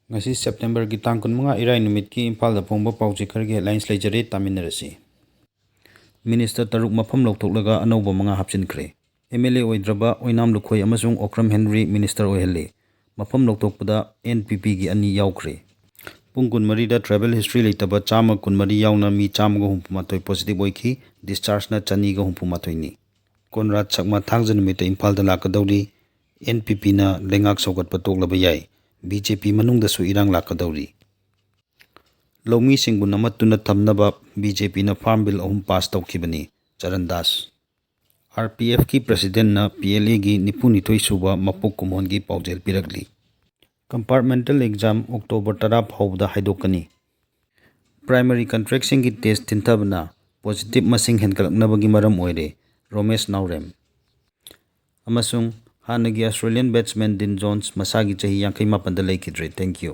Ngasi Septemberꯒꯤ ꯇꯥꯡ 15 ꯏꯔꯥꯏ ꯅꯨꯃꯤꯠꯀꯤ ꯏꯝꯐꯥꯜꯗ ꯐꯣꯡꯕ ꯄꯥꯎꯆꯦ ꯈꯔꯒꯤ ꯍꯦꯗꯂꯥꯏꯟꯁ ꯂꯩꯖꯔꯦ ꯇꯥꯃꯤꯟꯅꯔꯁꯤ꯫ ꯃꯤꯅꯤꯁꯇꯔ 6 ꯃꯐꯝ ꯂꯧꯊꯣꯛꯂꯒ ꯑꯅꯧꯕ 5 ꯍꯥꯞꯆꯤꯟꯈ꯭ꯔꯦ꯫ ꯑꯦꯝ.ꯑꯦꯜ.ꯑꯦ. ꯑꯣꯏꯗ꯭ꯔꯕ ꯑꯣꯏꯅꯥꯝ ꯂꯨꯈꯣꯏ ꯑꯃꯁꯨꯡ ꯑꯣꯀ꯭ꯔꯝ ꯍꯦꯟꯔꯤ ꯃꯤꯅꯤꯁꯇꯔ ꯑꯣꯏꯍꯜꯂꯦ꯫ ꯃꯐꯝ ꯂꯧꯊꯣꯛꯄꯗ NPPꯒꯤ 2 ꯌꯥꯎꯈ꯭ꯔꯦ꯫ ꯄꯨꯡ 24ꯗ ꯇ꯭ꯔꯥꯚꯦꯜ ꯍꯤꯁꯇ꯭ꯔꯤ ꯂꯩꯇꯕ 124 ꯌꯥꯎꯅ ꯃꯤ 161 ꯄꯣꯖꯤꯇꯤꯚ ꯑꯣꯏꯈꯤ꯫ ꯗꯤꯁꯆꯥꯔꯖꯅ 261ꯅꯤ꯫ ꯀꯣꯟꯔꯥꯗ ꯁꯛꯃꯥ ꯊꯥꯡꯖ ꯅꯨꯃꯤꯠꯇ ꯏꯝꯐꯥꯜꯗ ꯂꯥꯛꯀꯗꯧꯔꯤ꯫ NPPꯅ ꯂꯩꯉꯥꯛ ꯁꯧꯒꯠꯄ ꯇꯣꯛꯂꯕ ꯌꯥꯏ꯫ BJP ꯃꯅꯨꯡꯗꯁꯨ ꯏꯔꯥꯡ ꯂꯥꯛꯀꯗꯧꯔꯤ꯫ ꯂꯧꯃꯤꯁꯤꯡꯕꯨ ꯅꯝꯃꯠꯇꯨꯅ ꯊꯝꯅꯕ BJPꯅ ꯐꯥꯔꯝ ꯕꯤꯜ 3 ꯄꯥꯁ ꯇꯧꯈꯤꯕꯅꯤ꯫ ꯆꯔꯟꯗꯥꯁ꯫ RPFꯀꯤ ꯄ꯭ꯔꯁꯤꯗꯦꯟꯠꯅ PLAꯒꯤ 92 ꯁꯨꯕ ꯃꯄꯣꯛ ꯀꯨꯝꯑꯣꯟꯒꯤ ꯄꯥꯎꯖꯦꯜ ꯄꯤꯔꯛꯂꯤ꯫ ꯀꯝꯄꯥꯔꯠꯃꯦꯟꯇꯦꯜ ꯑꯦꯛꯖꯥꯝ ꯑꯣꯛꯇꯣꯕꯔ 10 ꯐꯥꯎꯕꯗ ꯍꯥꯏꯗꯣꯛꯀꯅꯤ꯫ ꯄ꯭ꯔꯥꯏꯃꯥꯔꯤ ꯀꯟꯇ꯭ꯔꯦꯛꯁꯤꯡꯒꯤ ꯇꯦꯁ ꯊꯤꯟꯊꯕꯅ ꯄꯣꯖꯤꯇꯤꯚ ꯃꯁꯤꯡ ꯍꯦꯟꯒꯠꯂꯛꯅꯕꯒꯤ ꯃꯔꯝ ꯑꯣꯏꯔꯦ꯫ ꯔꯣꯃꯦꯁ ꯅꯥꯎꯔꯦꯝ꯫ ꯑꯃꯁꯨꯡ ꯍꯥꯟꯅꯒꯤ ꯑꯁꯇ꯭ꯔꯦꯂꯤꯌꯟ ꯕꯦꯠꯁꯃꯦꯟ ꯗꯤꯟ ꯖꯣꯟꯁ ꯃꯁꯥꯒꯤ ꯆꯍꯤ 57ꯗ ꯂꯩꯈꯤꯗ꯭ꯔꯦ꯫ Thank you.